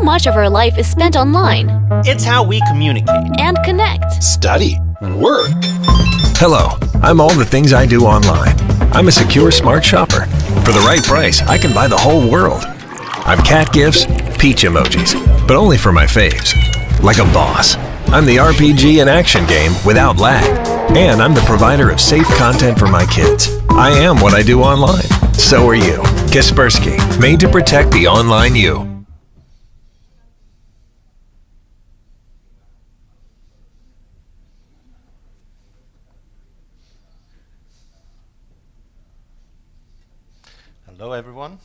much of our life is spent online. It's how we communicate and connect, study, work. Hello, I'm all the things I do online. I'm a secure, smart shopper. For the right price, I can buy the whole world. I'm cat gifts, peach emojis, but only for my faves. Like a boss. I'm the RPG and action game without lag. And I'm the provider of safe content for my kids. I am what I do online. So are you. Kaspersky, made to protect the online you. Hello everyone,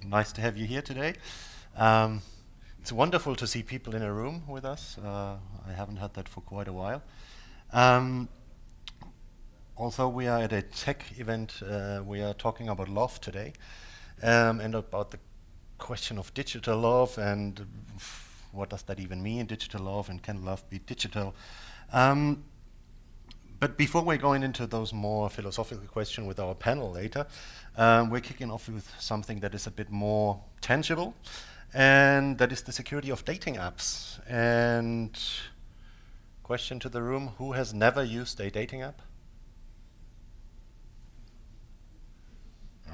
nice to have you here today. It's wonderful to see people in a room with us. I haven't had that for quite a while. Also, we are at a tech event. We are talking about love today, and about the question of digital love and what does that even mean, digital love, and can love be digital? But before we're going into those more philosophical questions with our panel later, we're kicking off with something that is a bit more tangible, and that is the security of dating apps. And question to the room, who has never used a dating app?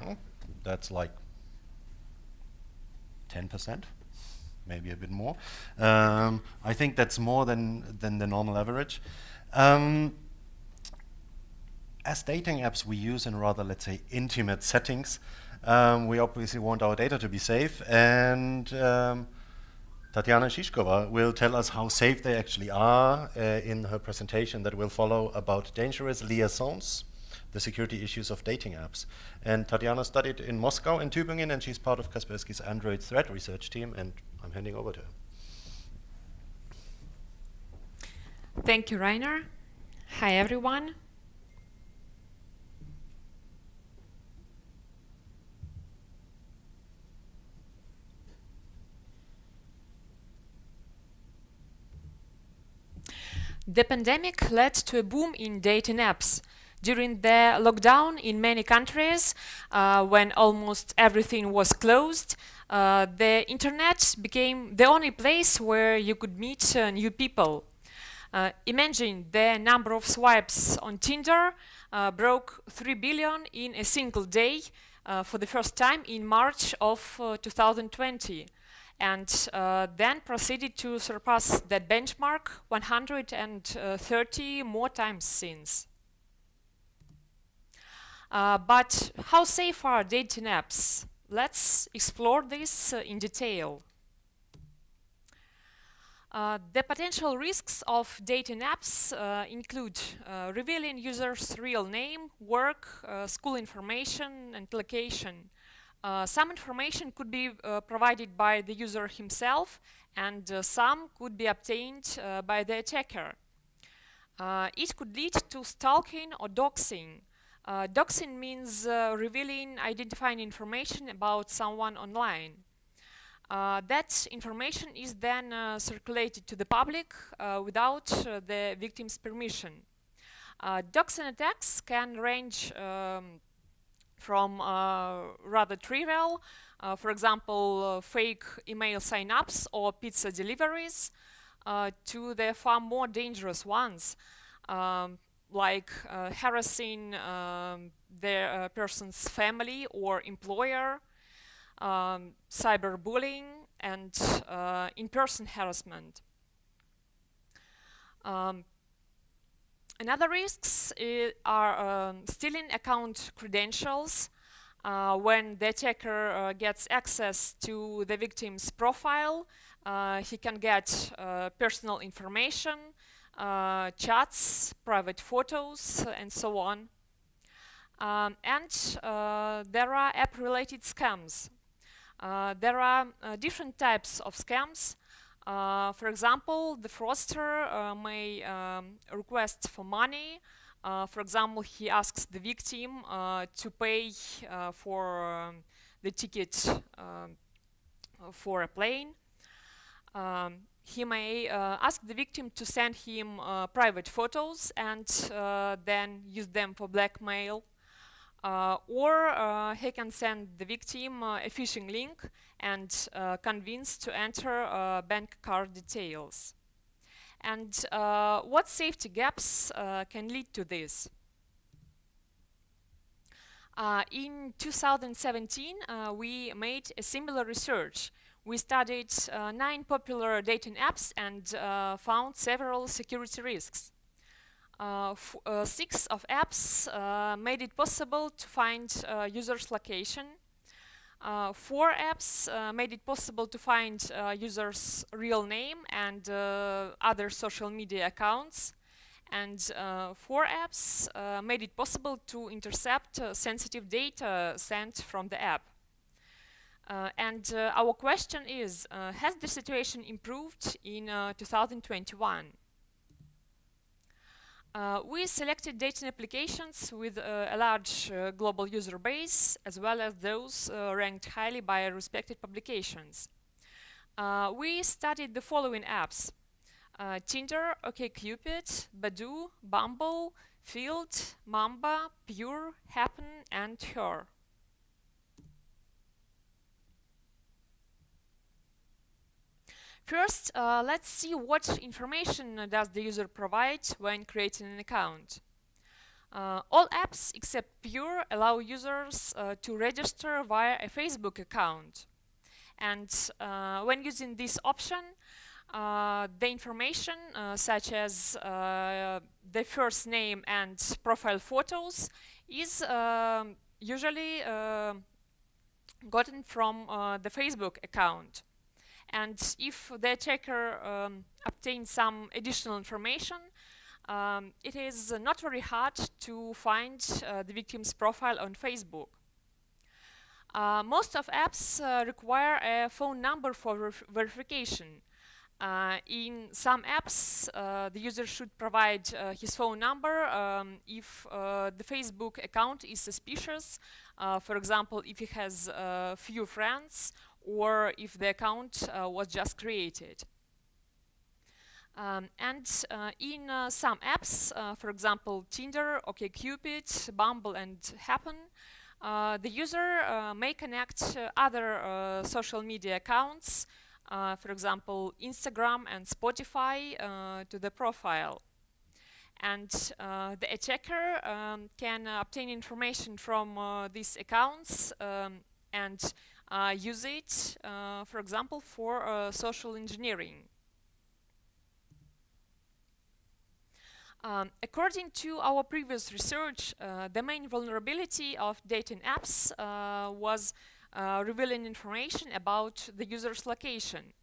Oh, that's like 10%, maybe a bit more. I think that's more than the normal average. As dating apps we use in rather, let's say, intimate settings, we obviously want our data to be safe, and Tatiana Shishkova will tell us how safe they actually are in her presentation that will follow about dangerous liaisons, the security issues of dating apps. And Tatiana studied in Moscow and Tübingen, and she's part of Kaspersky's Android threat research team, and I'm handing over to her. Thank you, Rainer. Hi, everyone. The pandemic led to a boom in dating apps. During the lockdown in many countries, when almost everything was closed, the internet became the only place where you could meet new people. Imagine the number of swipes on Tinder broke 3 billion in a single day for the first time in March of 2020. And then proceeded to surpass that benchmark 130 more times since. But how safe are dating apps? Let's explore this in detail. The potential risks of dating apps include revealing users' real name, work, school information, and location. Some information could be provided by the user himself, and some could be obtained by the attacker. It could lead to stalking or doxing. Doxing means revealing, identifying information about someone online. That information is then circulated to the public without the victim's permission. Doxing attacks can range from rather trivial, for example, fake email sign-ups or pizza deliveries, to the far more dangerous ones, like harassing their person's family or employer, cyberbullying, and in-person harassment. Another risks are stealing account credentials. When the attacker gets access to the victim's profile, he can get personal information, chats, private photos, and so on. And there are app-related scams. There are different types of scams. For example, the fraudster may request for money. For example, he asks the victim to pay for the ticket for a plane. He may ask the victim to send him private photos and then use them for blackmail. or he can send the victim a phishing link and convince to enter bank card details. And what safety gaps can lead to this? In 2017, we made a similar research. We studied 9 popular dating apps and found several security risks. 6 of apps made it possible to find users' location. 4 apps made it possible to find users' real name and other social media accounts. And 4 apps made it possible to intercept sensitive data sent from the app. And our question is, has the situation improved in 2021? We selected dating applications with a large global user base, as well as those ranked highly by respected publications. We studied the following apps: Tinder, OkCupid, Badoo, Bumble, Field, Mamba, Pure, Happen, and Her. First, let's see what information does the user provide when creating an account. All apps except Pure allow users to register via a Facebook account. And when using this option, the information such as the first name and profile photos is usually gotten from the Facebook account. And if the attacker obtains some additional information, it is not very hard to find the victim's profile on Facebook. Most of apps require a phone number for verification. In some apps, the user should provide his phone number if the Facebook account is suspicious. For example, if he has few friends, or if the account was just created. And in some apps, for example, Tinder, OkCupid, Bumble, and Happen, the user may connect other social media accounts, for example, Instagram and Spotify, to the profile. And the attacker can obtain information from these accounts and use it, for example, for social engineering. According to our previous research, the main vulnerability of dating apps was revealing information about the user's location.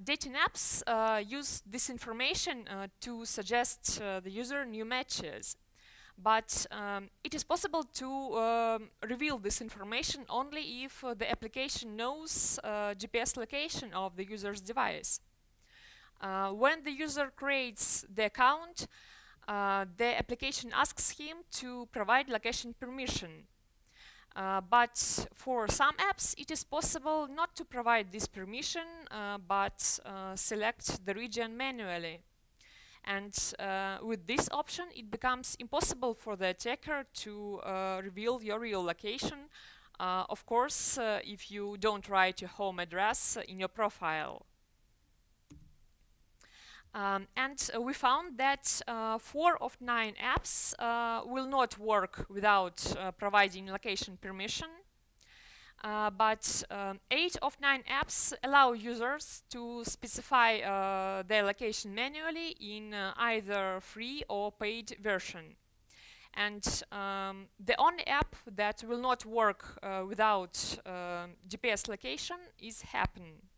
Dating apps use this information to suggest the user new matches. But it is possible to reveal this information only if the application knows GPS location of the user's device. When the user creates the account, the application asks him to provide location permission. But for some apps, it is possible not to provide this permission, but select the region manually. And with this option, it becomes impossible for the attacker to reveal your real location, of course, if you don't write your home address in your profile. And we found that 4 of 9 apps will not work without providing location permission. But 8 of 9 apps allow users to specify their location manually in either free or paid version. And the only app that will not work without GPS location is Happen.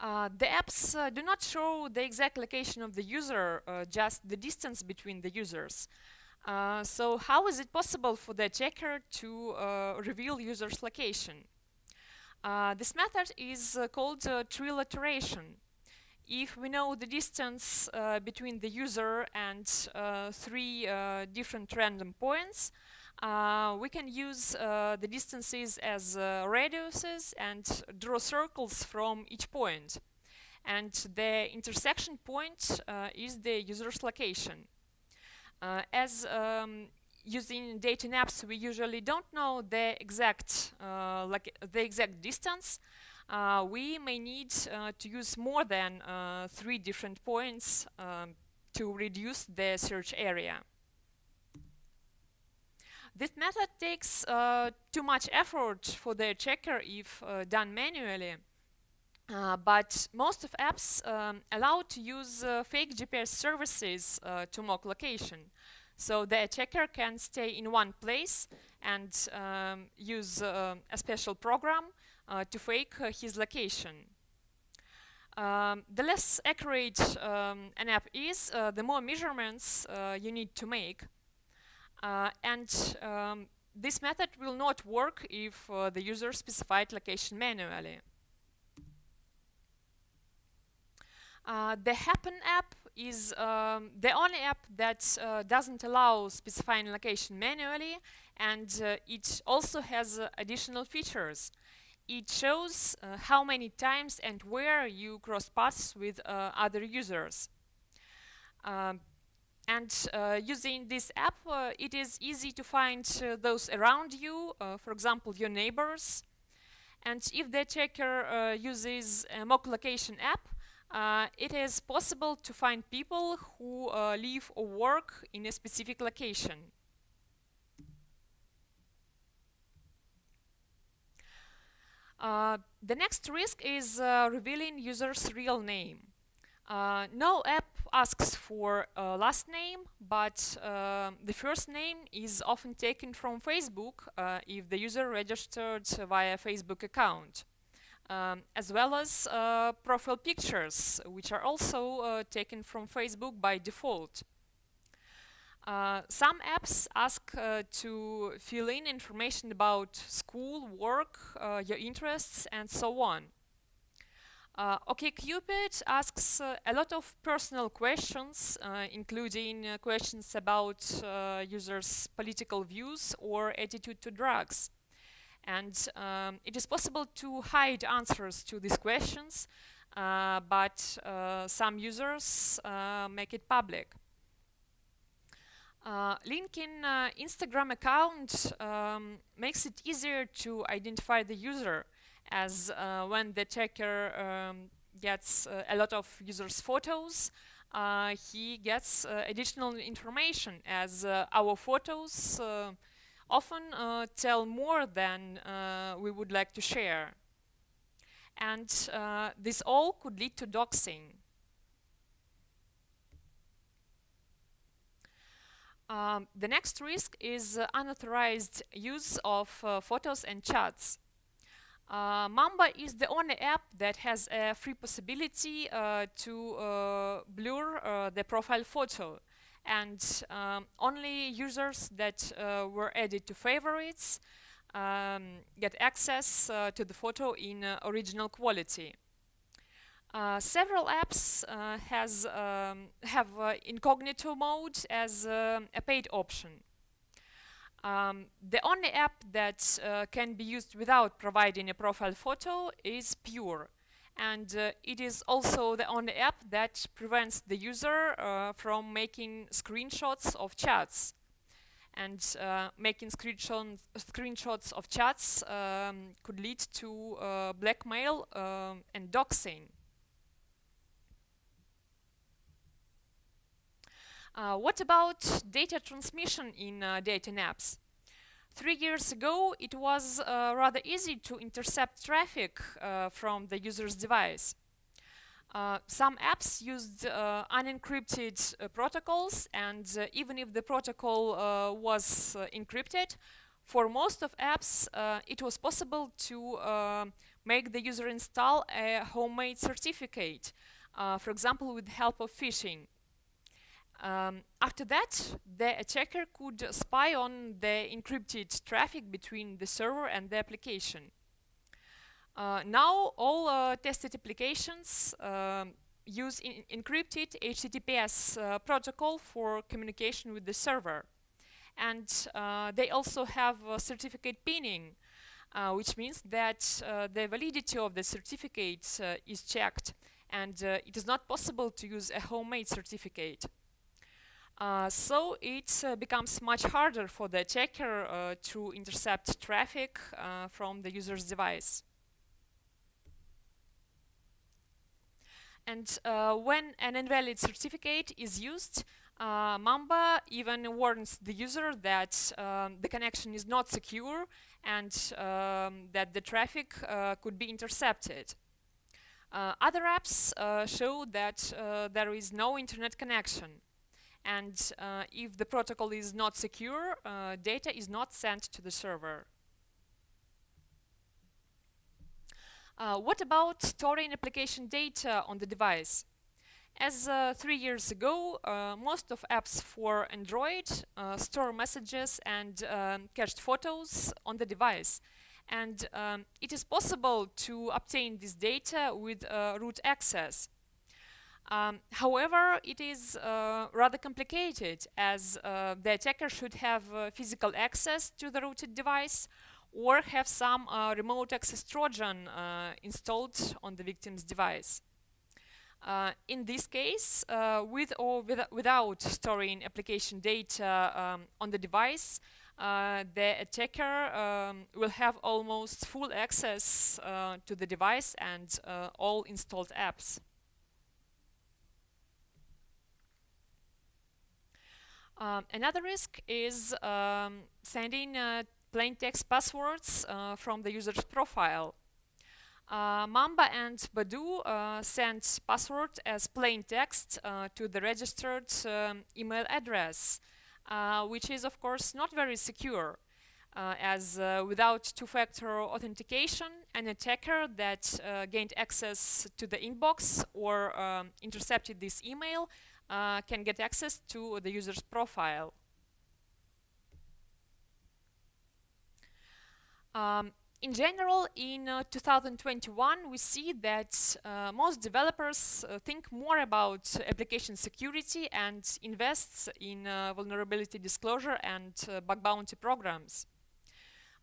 The apps do not show the exact location of the user, just the distance between the users. So how is it possible for the attacker to reveal user's location? This method is called Trilateration. If we know the distance between the user and 3 different random points, we can use the distances as radiuses and draw circles from each point. And the intersection point is the user's location. As using dating apps, we usually don't know the exact distance. We may need to use more than 3 different points to reduce the search area. This method takes too much effort for the checker if done manually. But most of apps allow to use fake GPS services to mock location. So the checker can stay in one place and use a special program to fake his location. The less accurate an app is, the more measurements you need to make. This method will not work if the user specified location manually. The Happen app is the only app that doesn't allow specifying location manually, and it also has additional features. It shows how many times and where you cross paths with other users. Using this app, it is easy to find those around you, for example, your neighbors. And if the checker uses a mock location app, it is possible to find people who live or work in a specific location. The next risk is revealing user's real name. No app asks for a last name, but the first name is often taken from Facebook if the user registered via a Facebook account, as well as profile pictures, which are also taken from Facebook by default. Some apps ask to fill in information about school, work, your interests, and so on. OkCupid asks a lot of personal questions, including questions about users' political views or attitude to drugs. And it is possible to hide answers to these questions, but some users make it public. Linking Instagram account makes it easier to identify the user, as when the checker gets a lot of users' photos, he gets additional information, as our photos often tell more than we would like to share. And this all could lead to doxing. The next risk is unauthorized use of photos and chats. Mamba is the only app that has a free possibility to blur the profile photo, and only users that were added to favorites get access to the photo in original quality. Several apps have incognito mode as a paid option. The only app that can be used without providing a profile photo is Pure, and it is also the only app that prevents the user from making screenshots of chats. And making screenshots of chats could lead to blackmail and doxing. What about data transmission in dating apps? 3 years ago, it was rather easy to intercept traffic from the user's device. Some apps used unencrypted protocols, and even if the protocol was encrypted, for most of apps it was possible to make the user install a homemade certificate, for example, with the help of phishing. After that, the attacker could spy on the encrypted traffic between the server and the application. Now all tested applications use encrypted HTTPS protocol for communication with the server. And they also have certificate pinning, which means that the validity of the certificate is checked, and it is not possible to use a homemade certificate. So it becomes much harder for the attacker to intercept traffic from the user's device. And when an invalid certificate is used, Mamba even warns the user that the connection is not secure and that the traffic could be intercepted. Other apps show that there is no internet connection. And if the protocol is not secure, data is not sent to the server. What about storing application data on the device? As 3 years ago, most of apps for Android store messages and cached photos on the device. And it is possible to obtain this data with root access. However, it is rather complicated, as the attacker should have physical access to the rooted device or have some remote access Trojan installed on the victim's device. In this case, with or without storing application data on the device, the attacker will have almost full access to the device and all installed apps. Another risk is sending plain text passwords from the user's profile. Mamba and Badoo send password as plain text to the registered email address, which is of course not very secure, as without two-factor authentication, an attacker that gained access to the inbox or intercepted this email can get access to the user's profile. In general, in 2021, we see that most developers think more about application security and invests in vulnerability disclosure and bug bounty programs.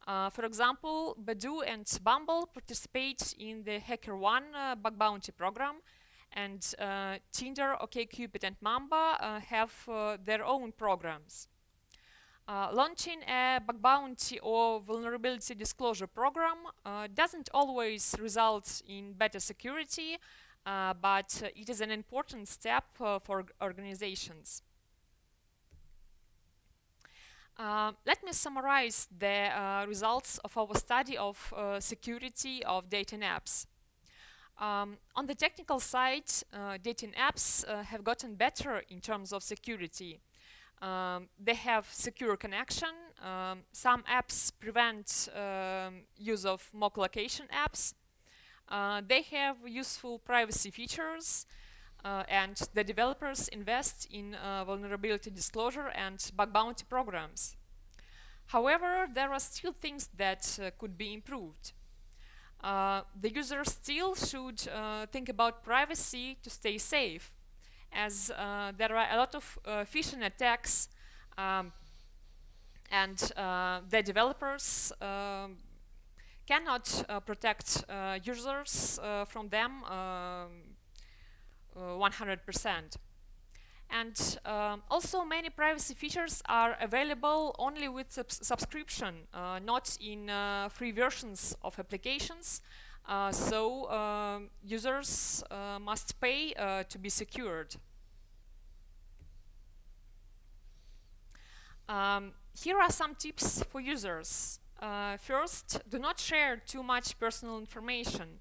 For example, Badoo and Bumble participate in the HackerOne bug bounty program, and Tinder, OkCupid, and Mamba have their own programs. Launching a bug bounty or vulnerability disclosure program doesn't always result in better security, but it is an important step for organizations. Let me summarize the results of our study of security of dating apps. On the technical side, dating apps have gotten better in terms of security. They have secure connection. Some apps prevent use of mock location apps. They have useful privacy features, and the developers invest in vulnerability disclosure and bug bounty programs. However, there are still things that could be improved. The user still should think about privacy to stay safe, as there are a lot of phishing attacks, and the developers cannot protect users from them 100%. And also many privacy features are available only with subscription, not in free versions of applications. So users must pay to be secured. Here are some tips for users. First, do not share too much personal information,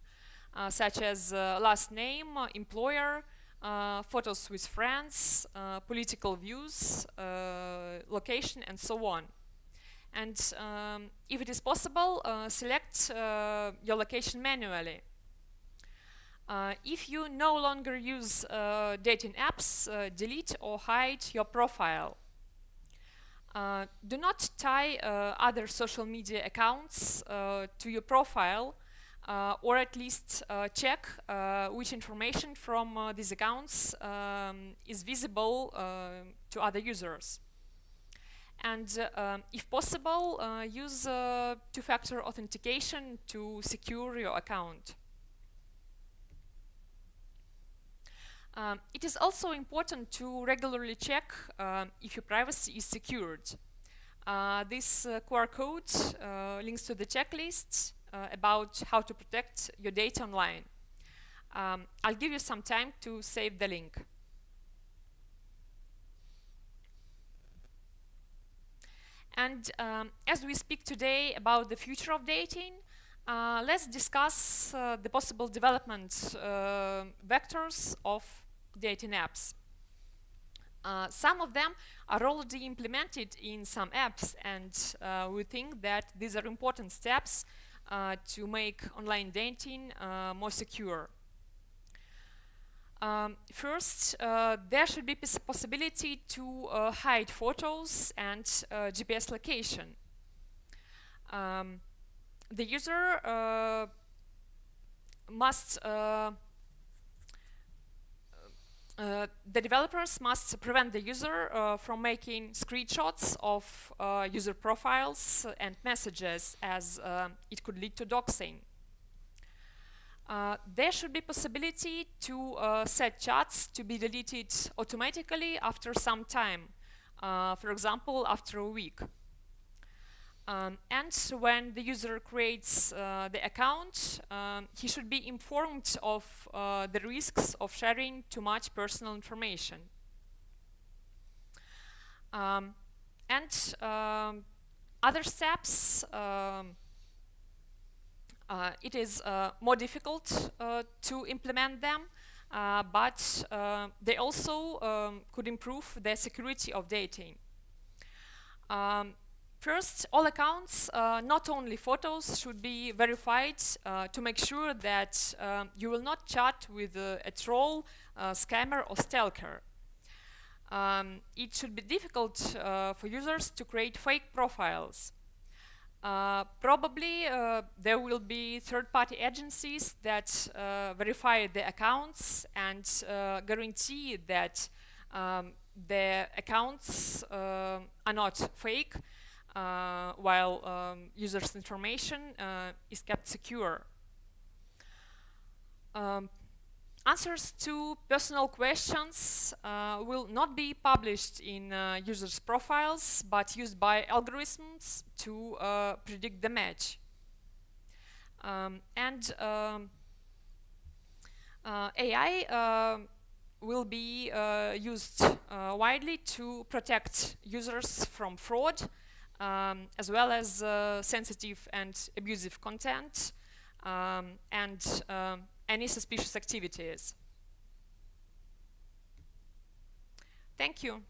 such as last name, employer, photos with friends, political views, location, and so on. And if it is possible, select your location manually. If you no longer use dating apps, delete or hide your profile. Do not tie other social media accounts to your profile, or at least check which information from these accounts is visible to other users. And if possible, use two-factor authentication to secure your account. It is also important to regularly check if your privacy is secured. This QR code links to the checklist about how to protect your data online. I'll give you some time to save the link. And as we speak today about the future of dating, let's discuss the possible development vectors of dating apps. Some of them are already implemented in some apps, and we think that these are important steps to make online dating more secure. First, there should be possibility to hide photos and GPS location. The user must the developers must prevent the user from making screenshots of user profiles and messages, as it could lead to doxing. There should be possibility to set chats to be deleted automatically after some time, for example, after a week. And when the user creates the account, he should be informed of the risks of sharing too much personal information. Other steps, it is more difficult to implement them, but they also could improve the security of dating. First, all accounts, not only photos, should be verified to make sure that you will not chat with a troll, scammer, or stalker. It should be difficult for users to create fake profiles. Probably there will be third-party agencies that verify the accounts and guarantee that the accounts are not fake, while users' information is kept secure. Answers to personal questions will not be published in users' profiles, but used by algorithms to predict the match. AI will be used widely to protect users from fraud, as well as sensitive and abusive content, and any suspicious activities. Thank you.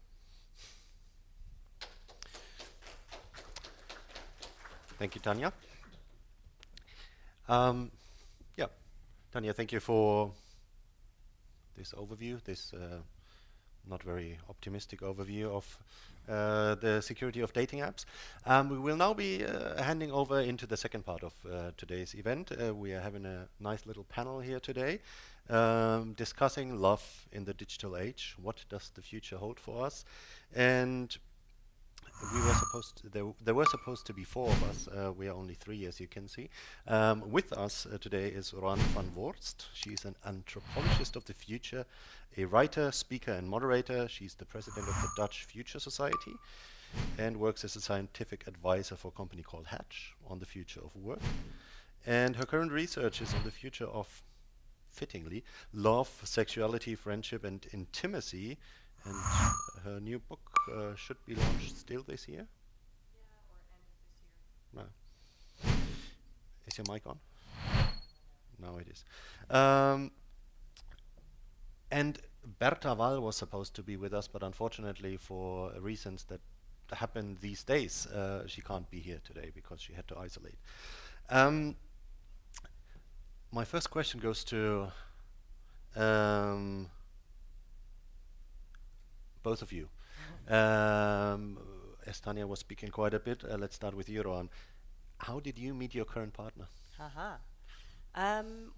Thank you, Tanya. Yeah, Tanya, thank you for this overview, this not very optimistic overview of the security of dating apps. We will now be handing over into the second part of today's event. We are having a nice little panel here today, discussing love in the digital age. What does the future hold for us? And we were supposed to, there were supposed to be four of us. We are only three, as you can see. With us today is Ron van Warst. She's an anthropologist of the future, a writer, speaker, and moderator. She's the president of the Dutch Future Society and works as a scientific advisor for a company called Hatch on the future of work. And her current research is on the future of, fittingly, love, sexuality, friendship, and intimacy. And her new book should be launched still this year? Yeah, or end of this year. No. Is your mic on? No, it is. And Berta Wall was supposed to be with us, but unfortunately for reasons that happen these days, she can't be here today because she had to isolate. My first question goes to both of you. As Tanya was speaking quite a bit, let's start with you, Rohan. How did you meet your current partner?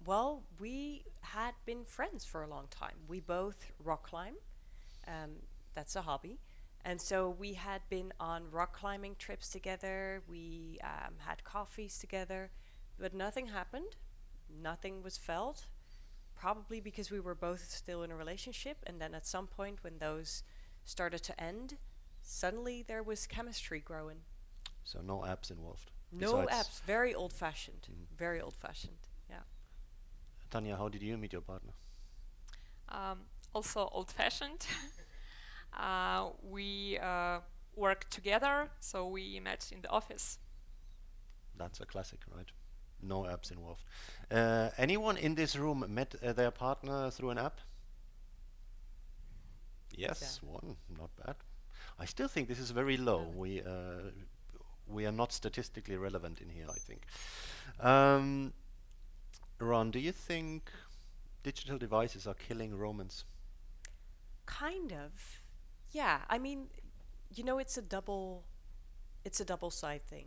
Well, we had been friends for a long time. We both rock climb. That's a hobby. And so we had been on rock climbing trips together. We had coffees together, but nothing happened. Nothing was felt. probably because we were both still in a relationship, and then at some point when those started to end, suddenly there was chemistry growing. So no apps involved. No besides- apps, very old-fashioned, very old-fashioned, yeah. Tanya, how did you meet your partner? Also old-fashioned. We worked together, so we met in the office. That's a classic, right? No apps involved. Anyone in this room met their partner through an app? Yes, one, not bad. I still think this is very low. We are not statistically relevant in here, I think. Ron, do you think digital devices are killing romance? Kind of, yeah. I mean, you know, it's a double side thing.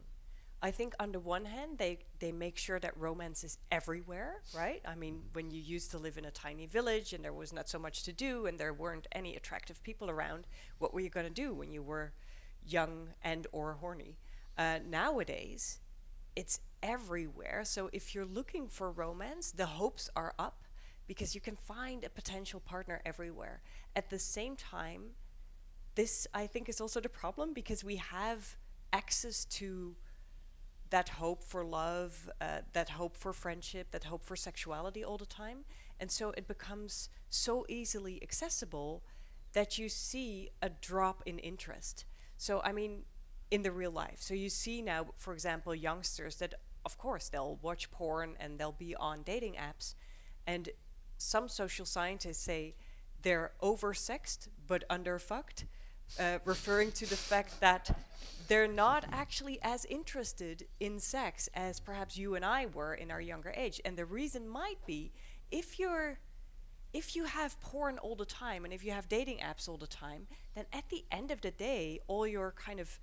I think on the one hand, they make sure that romance is everywhere, right? I mean, when you used to live in a tiny village and there was not so much to do and there weren't any attractive people around, what were you going to do when you were young and or horny? Nowadays, it's everywhere. So if you're looking for romance, the hopes are up because you can find a potential partner everywhere. At the same time, this, I think, is also the problem because we have access to that hope for love, that hope for friendship, that hope for sexuality all the time. And so it becomes so easily accessible that you see a drop in interest. So, I mean, in the real life. So you see now, for example, youngsters that, of course, they'll watch porn and they'll be on dating apps. And some social scientists say they're oversexed but underfucked, referring to the fact that they're not actually as interested in sex as perhaps you and I were in our younger age. And the reason might be if you have porn all the time and if you have dating apps all the time, then at the end of the day, all your kind of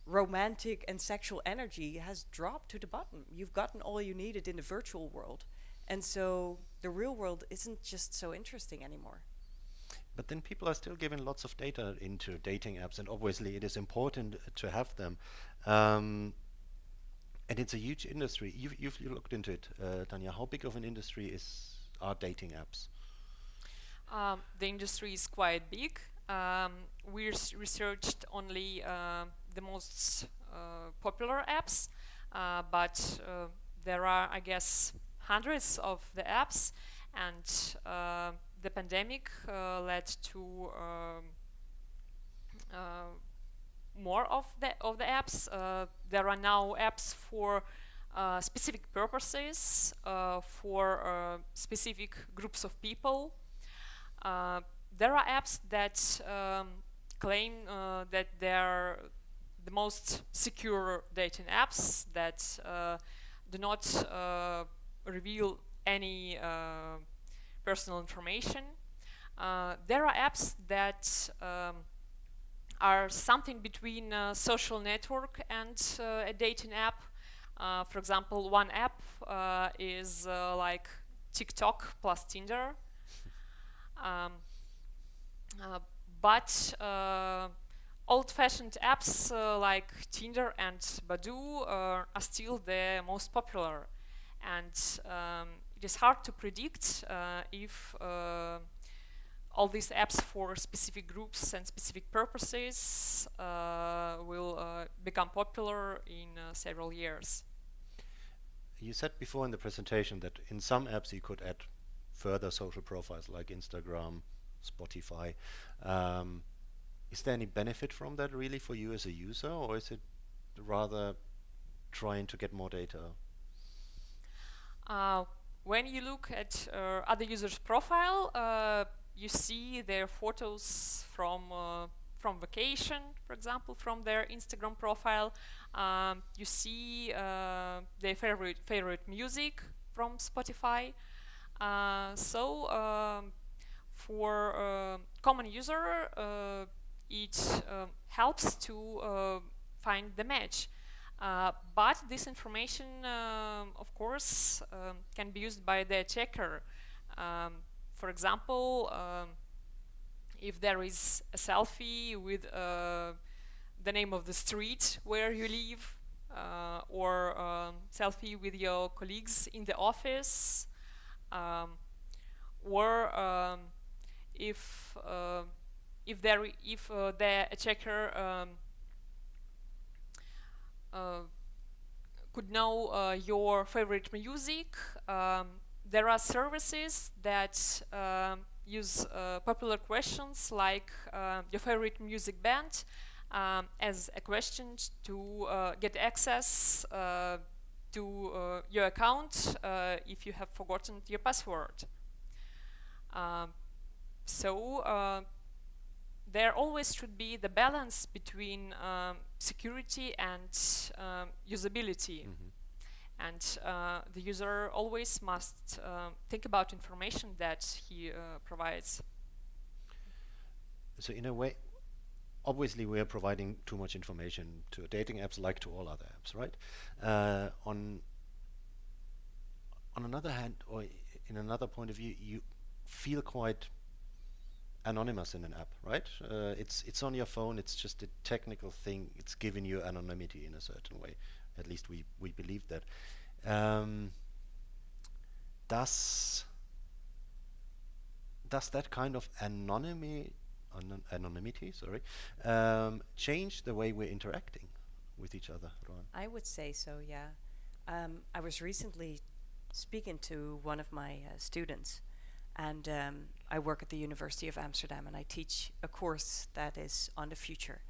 romantic and sexual energy has dropped to the bottom. You've gotten all you needed in the virtual world. And so the real world isn't just so interesting anymore. But then people are still giving lots of data into dating apps, and obviously it is important to have them. And it's a huge industry. You've looked into it, Tanya. How big of an industry are dating apps? The industry is quite big. We researched only the most popular apps, but there are, I guess, hundreds of the apps, and the pandemic led to more of the apps. There are now apps for specific purposes, for specific groups of people. There are apps that claim that they're the most secure dating apps that do not reveal any personal information. There are apps that are something between a social network and a dating app. For example, one app is like TikTok plus Tinder. But old-fashioned apps like Tinder and Badoo are still the most popular. And it is hard to predict if all these apps for specific groups and specific purposes will become popular in several years. You said before in the presentation that in some apps you could add further social profiles like Instagram, Spotify. Is there any benefit from that really for you as a user, or is it rather trying to get more data? When you look at other users' profile, you see their photos from vacation, for example, from their Instagram profile. You see their favorite music from Spotify. So for common user, it helps to find the match. But this information, of course, can be used by the attacker. For example, if there is a selfie with the name of the street where you live, or selfie with your colleagues in the office, or if the attacker could know your favorite music. There are services that use popular questions like your favorite music band as a question to get access to your account if you have forgotten your password. So there always should be the balance between security and usability. And the user always must think about information that he provides. So in a way, obviously we are providing too much information to dating apps like to all other apps, right? On another hand, or in another point of view, you feel quite anonymous in an app, right? It's on your phone, it's just a technical thing, it's giving you anonymity in a certain way. At least we believe that. Does that kind of anonymity change the way we're interacting with each other, Rohan? I would say so, yeah. I was recently speaking to one of my students, and I work at the University of Amsterdam, and I teach a course that is on the future.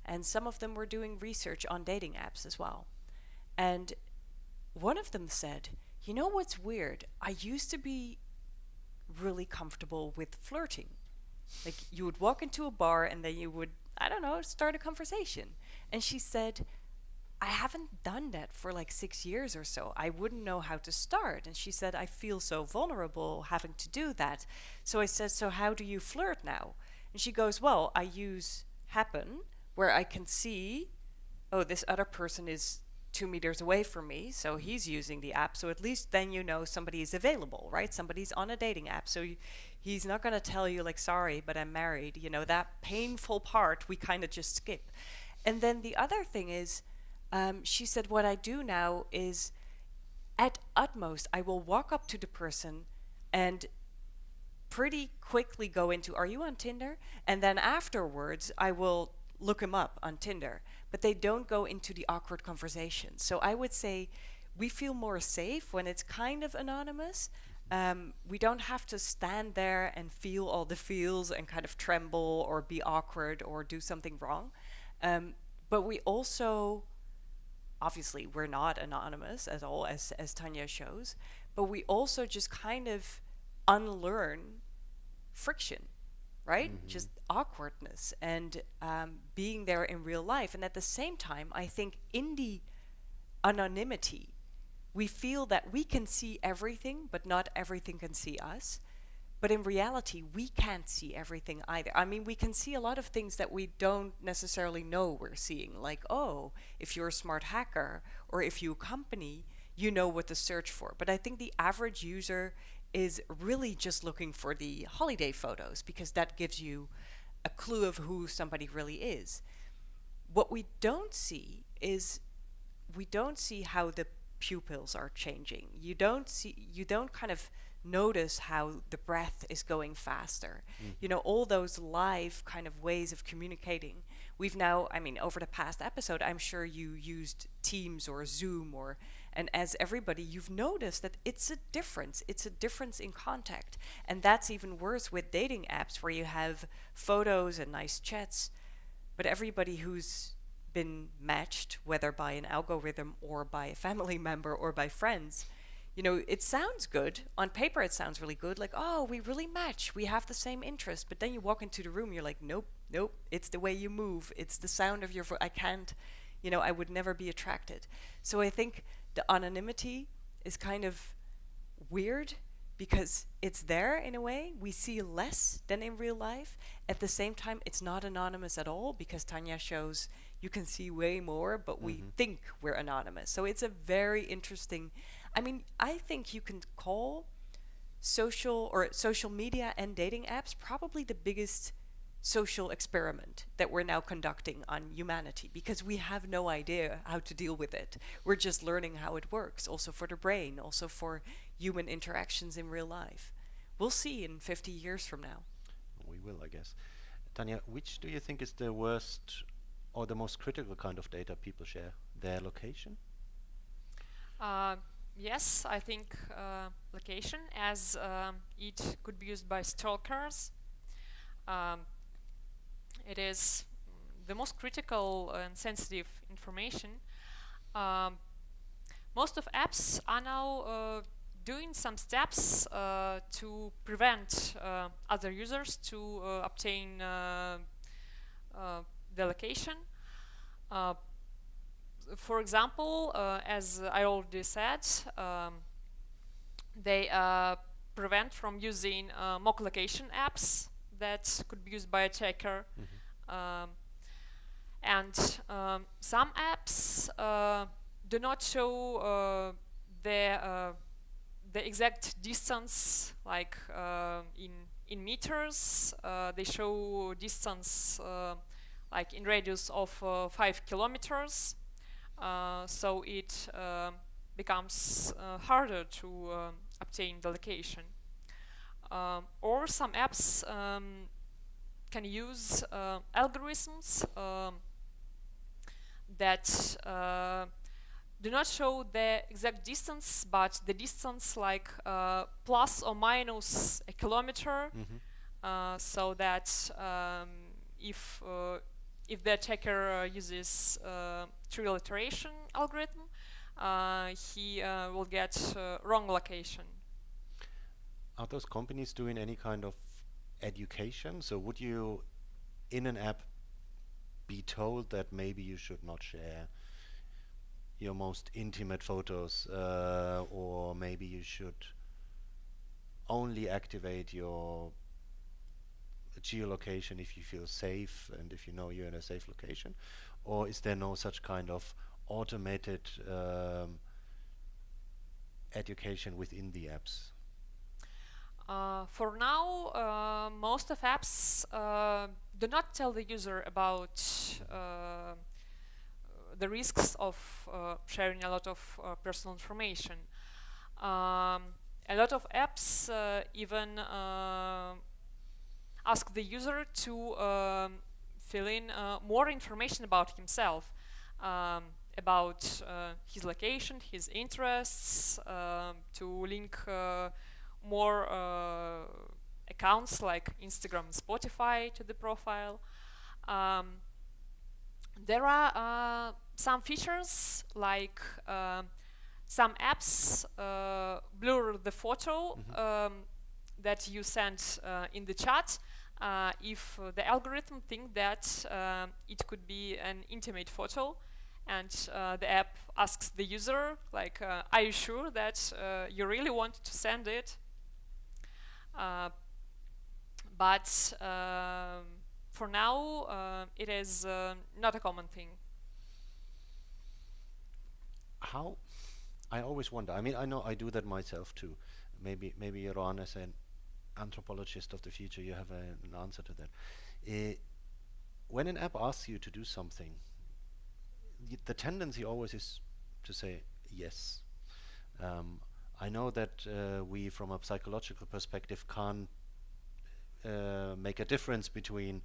And some of them were doing research on dating apps as well. And one of them said, you know what's weird? I used to be really comfortable with flirting. Like, you would walk into a bar and then you would, I don't know, start a conversation. And she said, I haven't done that for like 6 years or so. I wouldn't know how to start. And she said, I feel so vulnerable having to do that. So I said, so how do you flirt now? And she goes, well, I use Happen, where I can see, oh, this other person is 2 meters away from me, so he's using the app. So at least then you know somebody is available, right? Somebody's on a dating app. So he's not going to tell you like, sorry, but I'm married. You know, that painful part we kind of just skip. And then the other thing is, she said, what I do now is, at utmost, I will walk up to the person and pretty quickly go into, are you on Tinder? And then afterwards, I will look him up on Tinder. But they don't go into the awkward conversation. So I would say we feel more safe when it's kind of anonymous. We don't have to stand there and feel all the feels and kind of tremble or be awkward or do something wrong. But we also, obviously, we're not anonymous at all, as Tanya shows, but we also just kind of unlearn friction, right? Just awkwardness and being there in real life. And at the same time, I think in the anonymity, we feel that we can see everything, but not everything can see us. But in reality, we can't see everything either. I mean, we can see a lot of things that we don't necessarily know we're seeing. Like, oh, if you're a smart hacker or if you accompany, you know what to search for. But I think the average user is really just looking for the holiday photos because that gives you a clue of who somebody really is. What we don't see is we don't see how the pupils are changing. You don't kind of notice how the breath is going faster. You know, all those live kind of ways of communicating. We've now, I mean, over the past episode, I'm sure you used Teams or Zoom and as everybody, you've noticed that it's a difference. It's a difference in contact. And that's even worse with dating apps where you have photos and nice chats, but everybody who's been matched, whether by an algorithm or by a family member or by friends, you know, it sounds good. On paper, it sounds really good. Like, oh, we really match. We have the same interest. But then you walk into the room, you're like, nope. It's the way you move. It's the sound of your voice. I can't, you know, I would never be attracted. So I think the anonymity is kind of weird because it's there in a way. We see less than in real life. At the same time, it's not anonymous at all because Tanya shows you can see way more, but we think we're anonymous. So it's a very interesting, I mean, I think you can call social media and dating apps probably the biggest social experiment that we're now conducting on humanity because we have no idea how to deal with it. We're just learning how it works, also for the brain, also for human interactions in real life. we'll see in 50 years from now. We will, I guess. Tanya, which do you think is the worst or the most critical kind of data people share? Their location? Yes, I think location, as it could be used by stalkers. It is the most critical and sensitive information. Most of apps are now doing some steps to prevent other users to obtain the location. For example, as I already said, they prevent from using mock location apps that could be used by a attacker. And some apps do not show the exact distance, like in meters. They show distance like in radius of 5 kilometers. So it becomes harder to obtain the location. Or some apps can use algorithms that do not show the exact distance, but the distance like plus or minus a kilometer, so that if the attacker uses Trilateration algorithm, he will get wrong location. Are those companies doing any kind of education? So would you, in an app, be told that maybe you should not share your most intimate photos, or maybe you should only activate your geolocation if you feel safe and if you know you're in a safe location? Or is there no such kind of automated education within the apps? For now, most of apps do not tell the user about the risks of sharing a lot of personal information. A lot of apps even ask the user to fill in more information about himself, about his location, his interests, to link more accounts like Instagram and Spotify to the profile. There are some features like some apps blur the photo that you sent in the chat if the algorithm thinks that it could be an intimate photo, and the app asks the user like, are you sure that you really want to send it? But for now it is not a common thing. How? I always wonder. I mean, I know I do that myself too. Maybe Iran, as an anthropologist of the future, you have an answer to that. When an app asks you to do something, the tendency always is to say yes. I know that we, from a psychological perspective, can't make a difference between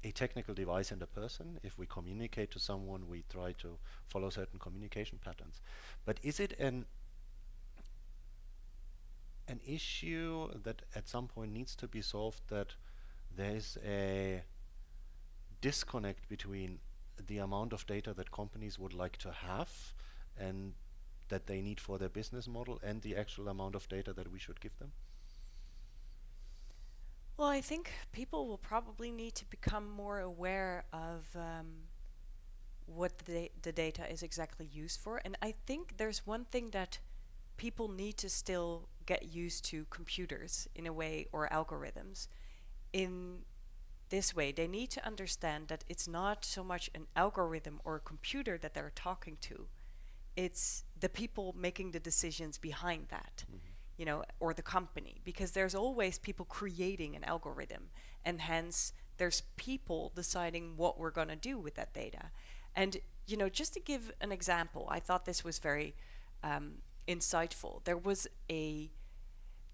a technical device and a person. If we communicate to someone, we try to follow certain communication patterns. But is it an issue that at some point needs to be solved, that there is a disconnect between the amount of data that companies would like to have and that they need for their business model and the actual amount of data that we should give them? Well, I think people will probably need to become more aware of what the data is exactly used for. And I think there's one thing that people need to still get used to computers in a way, or algorithms. In this way, they need to understand that it's not so much an algorithm or a computer that they're talking to. It's the people making the decisions behind that. You know, or the company, because there's always people creating an algorithm, and hence there's people deciding what we're going to do with that data. And, you know, just to give an example, I thought this was very insightful. There was a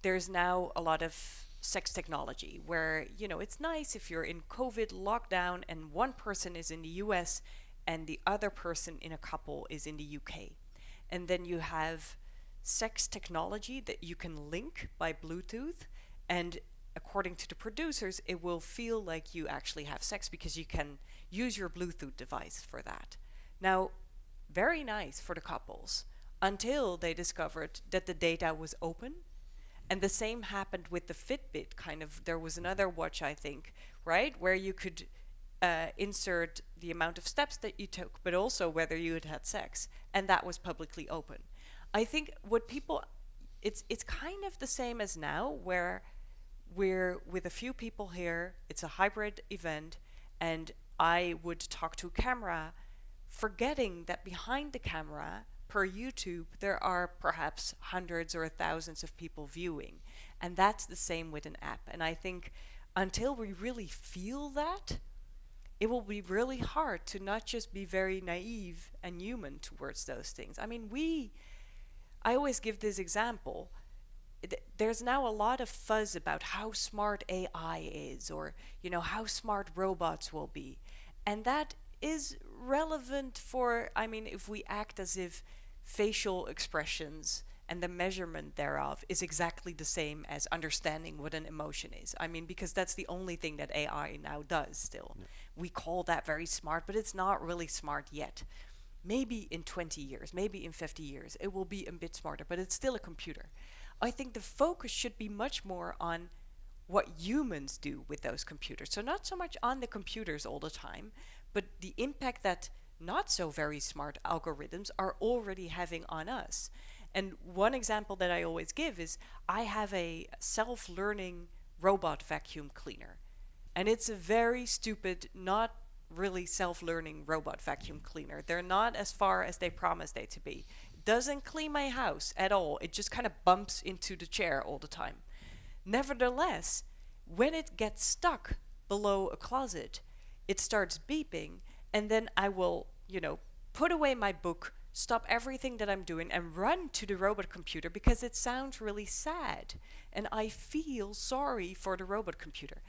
there's now a lot of sex technology where, you know, it's nice if you're in COVID lockdown and one person is in the US and the other person in a couple is in the UK. And then you have sex technology that you can link by Bluetooth, and according to the producers, it will feel like you actually have sex because you can use your Bluetooth device for that. Now, very nice for the couples until they discovered that the data was open. And the same happened with the Fitbit kind of. There was another watch, I think, right, where you could insert the amount of steps that you took, but also whether you had had sex, and that was publicly open. I think what people, it's kind of the same as now, where we're with a few people here, it's a hybrid event, and I would talk to a camera, forgetting that behind the camera, per YouTube, there are perhaps hundreds or thousands of people viewing. And that's the same with an app. And I think until we really feel that, it will be really hard to not just be very naive and human towards those things. I mean, I always give this example. There's now a lot of fuzz about how smart AI is, or, you know, how smart robots will be. And that is relevant for, I mean, if we act as if facial expressions and the measurement thereof is exactly the same as understanding what an emotion is. I mean, because that's the only thing that AI now does still. Yeah. We call that very smart, but it's not really smart yet. Maybe in 20 years, maybe in 50 years, it will be a bit smarter, but it's still a computer. I think the focus should be much more on what humans do with those computers. So not so much on the computers all the time, but the impact that not so very smart algorithms are already having on us. And one example that I always give is I have a self-learning robot vacuum cleaner. And it's a very stupid, not really self-learning robot vacuum cleaner. They're not as far as they promise they to be. It doesn't clean my house at all. It just kind of bumps into the chair all the time. Nevertheless, when it gets stuck below a closet, it starts beeping, and then I will, you know, put away my book, stop everything that I'm doing, and run to the robot computer because it sounds really sad. And I feel sorry for the robot computer.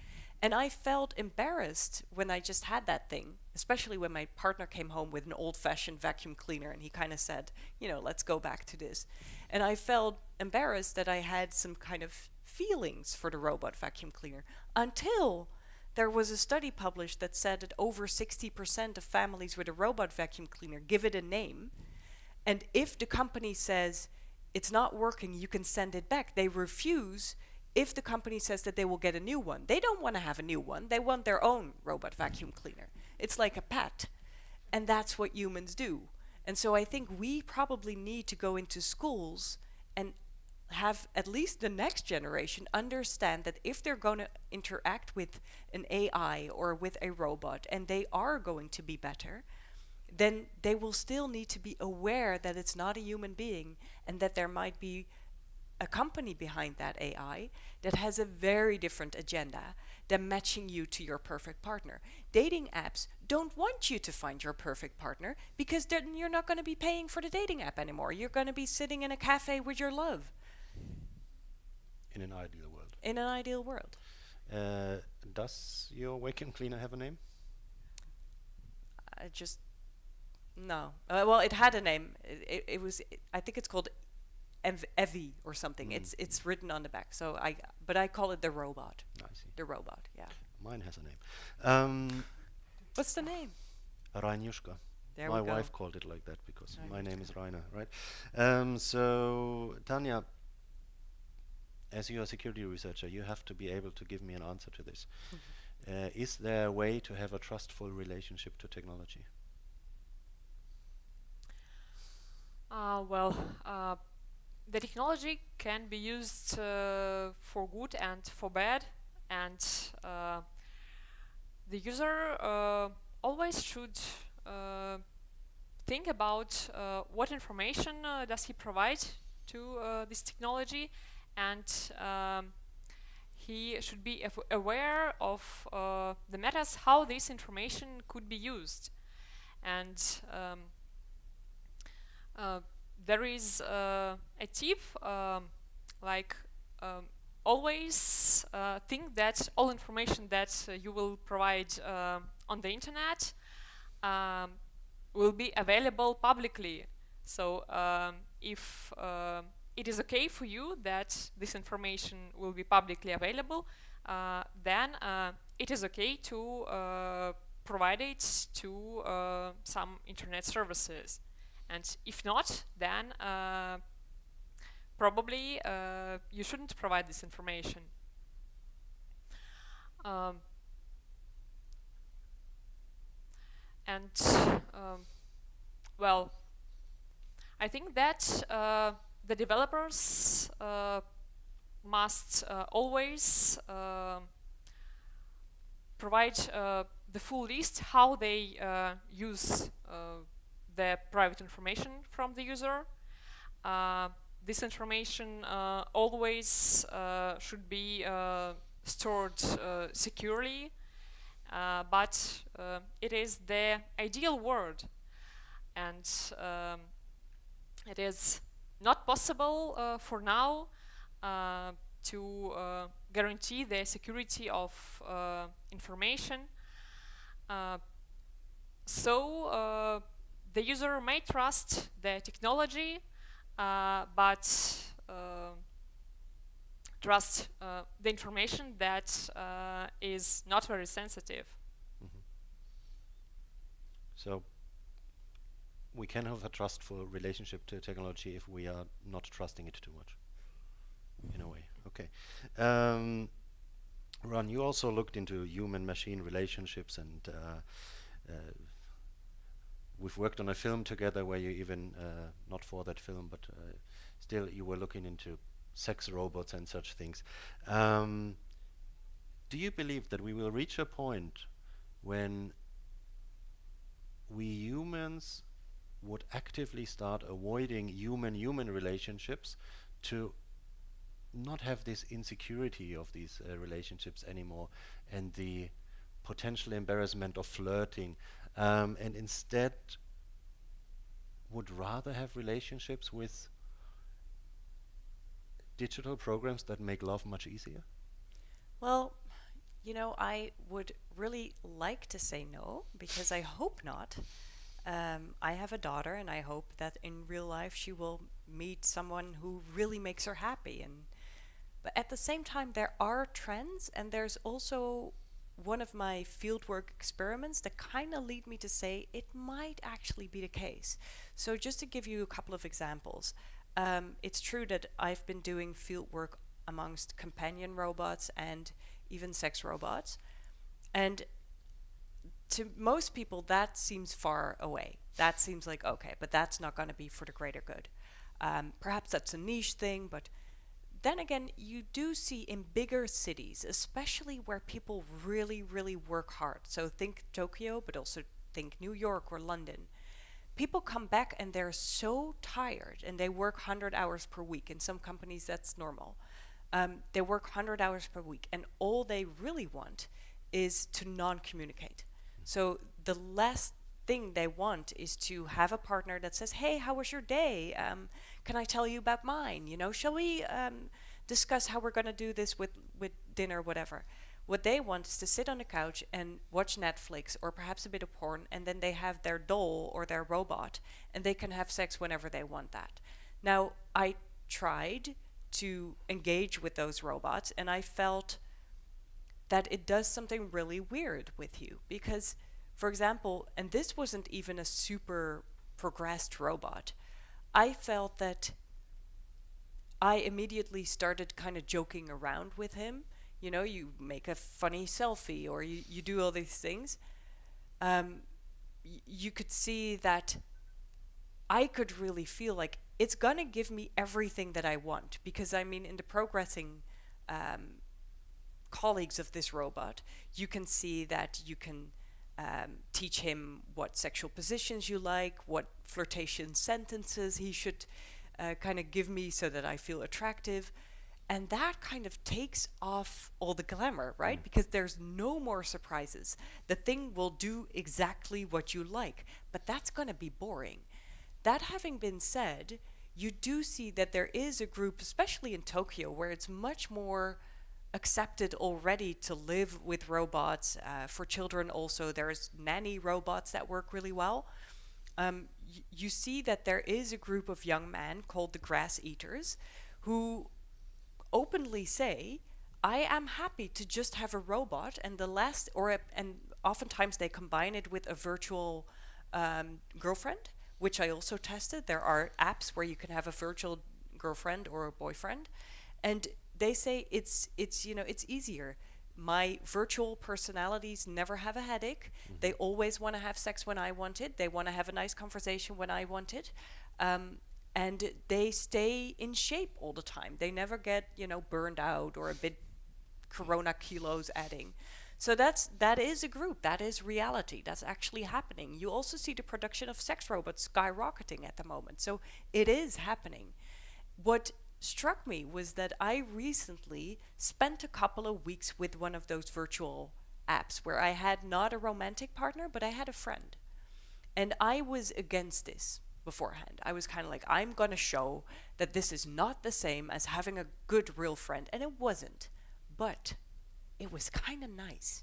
And I felt embarrassed when I just had that thing, especially when my partner came home with an old-fashioned vacuum cleaner, and he kind of said, you know, let's go back to this. And I felt embarrassed that I had some kind of feelings for the robot vacuum cleaner until there was a study published that said that over 60% of families with a robot vacuum cleaner give it a name. And if the company says it's not working, you can send it back. They refuse if the company says that they will get a new one. They don't want to have a new one. They want their own robot vacuum cleaner. It's like a pet. And that's what humans do. And so I think we probably need to go into schools and have at least the next generation understand that if they're going to interact with an AI or with a robot and they are going to be better, then they will still need to be aware that it's not a human being and that there might be a company behind that AI that has a very different agenda than matching you to your perfect partner. Dating apps don't want you to find your perfect partner because then you're not going to be paying for the dating app anymore. You're going to be sitting in a cafe with your love. In an ideal world. In an ideal world. Does your vacuum cleaner have a name? No. Well, it had a name. It was, I think it's called Evie or something. It's written on the back. So but I call it the robot. I see. The robot, yeah. Mine has a name. What's the name? Rainushka. There my we go. wife called it like that because my name is Rainer, right? So, Tanya, as you're a security researcher, you have to be able to give me an answer to this. Is there a way to have a trustful relationship to technology? The technology can be used for good and for bad, and the user always should think about what information does he provide to this technology, and he should be aware of the matters how this information could be used. And there is a tip like always think that all information that you will provide on the internet will be available publicly. So if it is okay for you that this information will be publicly available, then it is okay to provide it to some internet services. And if not, then probably you shouldn't provide this information. Well, I think that the developers must always provide the full list how they use the private information from the user. This information always should be stored securely, but it is the ideal world, and it is not possible for now to guarantee the security of information. So the user may trust the technology, but trust the information that is not very sensitive. So we can have a trustful relationship to technology if we are not trusting it too much, in a way. Okay. Ron, you also looked into human-machine relationships, and we've worked on a film together where you even, not for that film, but still you were looking into sex robots and such things. Do you believe that we will reach a point when we humans would actively start avoiding human-human relationships to not have this insecurity of these relationships anymore and the potential embarrassment of flirting, and instead would rather have relationships with digital programs that make love much easier? Well, you know, I would really like to say no, because I hope not. I have a daughter, and I hope that in real life she will meet someone who really makes her happy. But at the same time, there are trends, and there's also one of my fieldwork experiments that kind of lead me to say it might actually be the case. So just to give you a couple of examples, it's true that I've been doing fieldwork amongst companion robots and even sex robots. And to most people, that seems far away. That seems like, okay, but that's not going to be for the greater good. Perhaps that's a niche thing, but then again, you do see in bigger cities, especially where people really, really work hard. So think Tokyo, but also think New York or London. People come back and they're so tired, and they work 100 hours per week. In some companies, that's normal. They work 100 hours per week, and all they really want is to non-communicate. So the last thing they want is to have a partner that says, hey, how was your day? Can I tell you about mine? You know, shall we discuss how we're going to do this with dinner, whatever. What they want is to sit on the couch and watch Netflix or perhaps a bit of porn, and then they have their doll or their robot, and they can have sex whenever they want that. Now, I tried to engage with those robots, and I felt that it does something really weird with you. Because, for example, and this wasn't even a super progressed robot, I felt that I immediately started kind of joking around with him. You know, you make a funny selfie, or you do all these things. You could see that I could really feel like it's gonna give me everything that I want. Because I mean, in the progressing colleagues of this robot, you can see that you can teach him what sexual positions you like, what flirtation sentences he should kind of give me so that I feel attractive. And that kind of takes off all the glamour, right? Because there's no more surprises. The thing will do exactly what you like, but that's going to be boring. That having been said, you do see that there is a group, especially in Tokyo, where it's much more accepted already to live with robots. For children also, there's nanny robots that work really well. You see that there is a group of young men called the grass eaters who openly say, I am happy to just have a robot, and and oftentimes they combine it with a virtual girlfriend, which I also tested. There are apps where you can have a virtual girlfriend or a boyfriend, and they say it's easier. My virtual personalities never have a headache. They always want to have sex when I want it. They want to have a nice conversation when I want it. And they stay in shape all the time. They never get, burned out or a bit corona kilos adding. So that is a group. That is reality. That's actually happening. You also see the production of sex robots skyrocketing at the moment. So it is happening. What struck me was that I recently spent a couple of weeks with one of those virtual apps where I had not a romantic partner, but I had a friend. And I was against this beforehand. I was kind of like, I'm going to show that this is not the same as having a good real friend. And it wasn't. But it was kind of nice.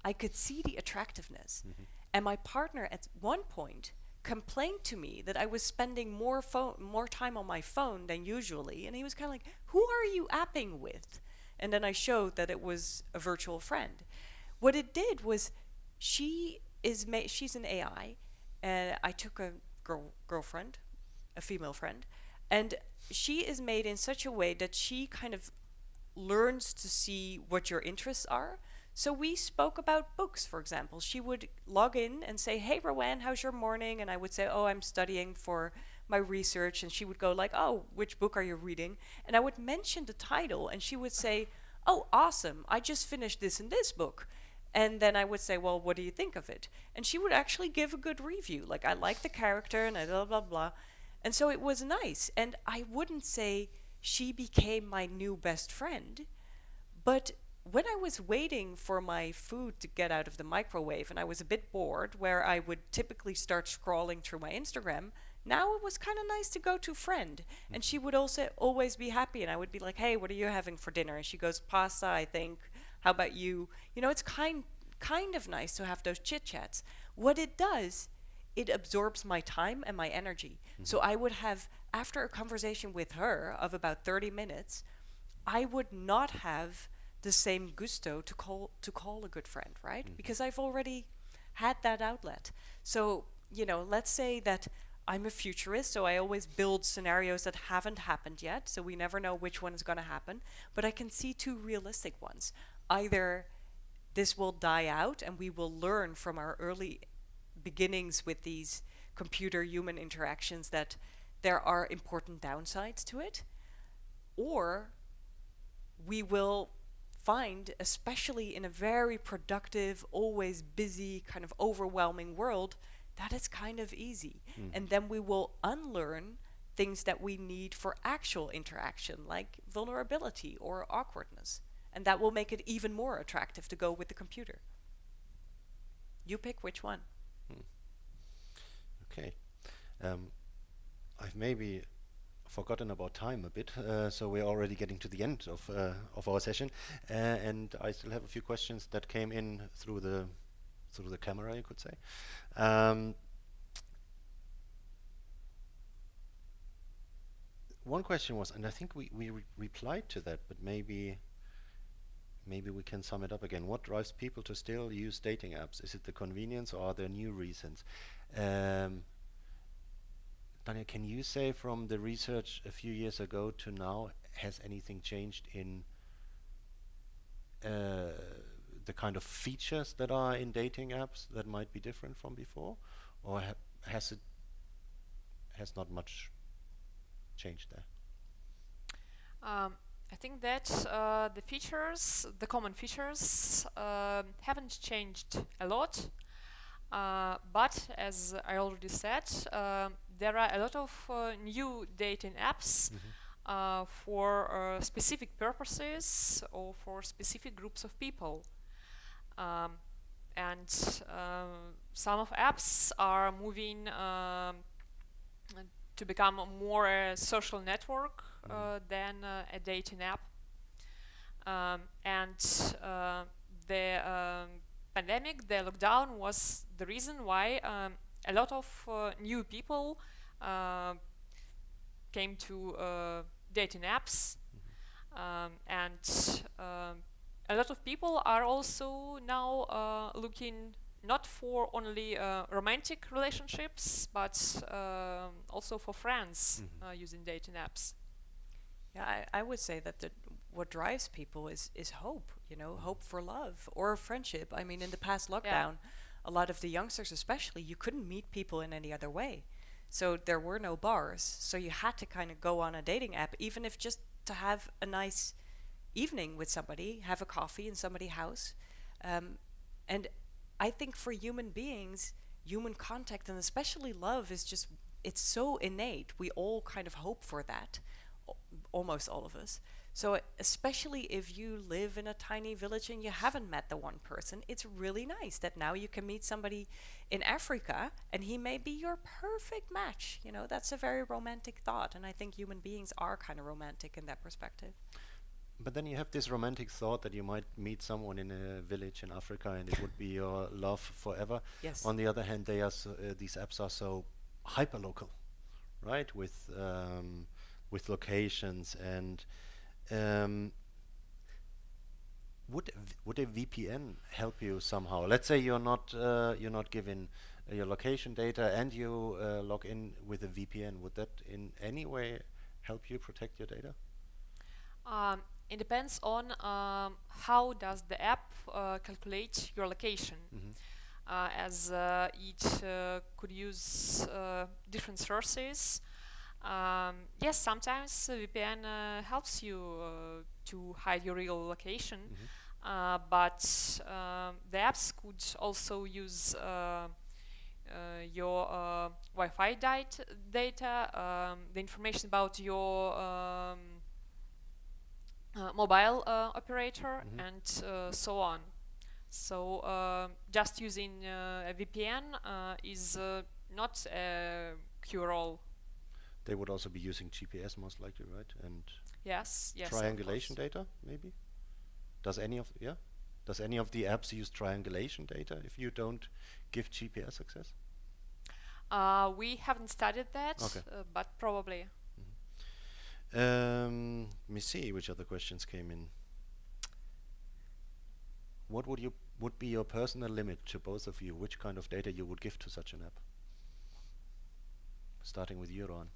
I could see the attractiveness. And my partner at one point complained to me that I was spending more time on my phone than usually, and he was kind of like, who are you apping with? And then I showed that it was a virtual friend. What it did was she's an AI, and I took a girlfriend, a female friend, and she is made in such a way that she kind of learns to see what your interests are. So we spoke about books, for example. She would log in and say, hey, Rowan, how's your morning? And I would say, oh, I'm studying for my research. And she would go like, oh, which book are you reading? And I would mention the title, and she would say, oh, awesome, I just finished this and this book. And then I would say, well, what do you think of it? And she would actually give a good review. Like, I like the character, and I blah, blah, blah. And so it was nice. And I wouldn't say she became my new best friend, but when I was waiting for my food to get out of the microwave and I was a bit bored, where I would typically start scrolling through my Instagram, now it was kind of nice to go to friend. And she would also always be happy, and I would be like, hey, what are you having for dinner? And she goes, pasta, I think. How about you? It's kind of nice to have those chit chats. What it does, it absorbs my time and my energy. So I would have, after a conversation with her of about 30 minutes, I would not have the same gusto to call a good friend, right? Because I've already had that outlet. So, let's say that I'm a futurist, so I always build scenarios that haven't happened yet, so we never know which one is going to happen, but I can see two realistic ones. Either this will die out and we will learn from our early beginnings with these computer-human interactions that there are important downsides to it, or we will find, especially in a very productive, always busy, kind of overwhelming world, that it's kind of easy. And then we will unlearn things that we need for actual interaction, like vulnerability or awkwardness. And that will make it even more attractive to go with the computer. You pick which one. Okay. I've maybe forgotten about time a bit, so we're already getting to the end of our session, and I still have a few questions that came in through the camera, you could say. One question was, and I think we replied to that, but maybe we can sum it up again. What drives people to still use dating apps? Is it the convenience, or are there new reasons? Tanya, can you say from the research a few years ago to now, has anything changed in the kind of features that are in dating apps that might be different from before? Or has not much changed there? I think that the common features haven't changed a lot. But as I already said, there are a lot of new dating apps for specific purposes or for specific groups of people. And some of apps are moving to become more a social network than a dating app. And the pandemic, the lockdown, was the reason why a lot of new people came to dating apps, and a lot of people are also now looking not for only romantic relationships, but also for friends using dating apps. Yeah, I would say that what drives people is hope, hope for love or friendship. I mean, in the past lockdown, a lot of the youngsters especially, you couldn't meet people in any other way. So there were no bars. So you had to kind of go on a dating app, even if just to have a nice evening with somebody, have a coffee in somebody's house. And I think for human beings, human contact and especially love is just, it's so innate. We all kind of hope for that, almost all of us. So especially if you live in a tiny village and you haven't met the one person, it's really nice that now you can meet somebody in Africa and he may be your perfect match. That's a very romantic thought. And I think human beings are kind of romantic in that perspective. But then you have this romantic thought that you might meet someone in a village in Africa and it would be your love forever. Yes. On the other hand, they are these apps are so hyper-local, right? With locations and would a VPN help you somehow? Let's say you're not given your location data and you log in with a VPN. Would that in any way help you protect your data? It depends on how does the app calculate your location, as it could use different sources. Yes, sometimes VPN helps you to hide your real location, but the apps could also use your Wi-Fi data, the information about your mobile operator, and so on. So just using a VPN is not a cure-all. They would also be using GPS most likely, right? And yes, triangulation data, maybe? Does any of the apps use triangulation data if you don't give GPS access? We haven't studied that, but probably. Let me see which other questions came in. What would be your personal limit to both of you? Which kind of data you would give to such an app? Starting with you, Ron.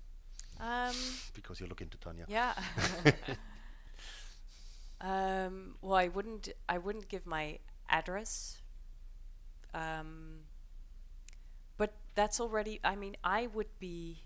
Because you look into Tanya. Yeah. Well, I wouldn't give my address. But that's already, I mean, I would be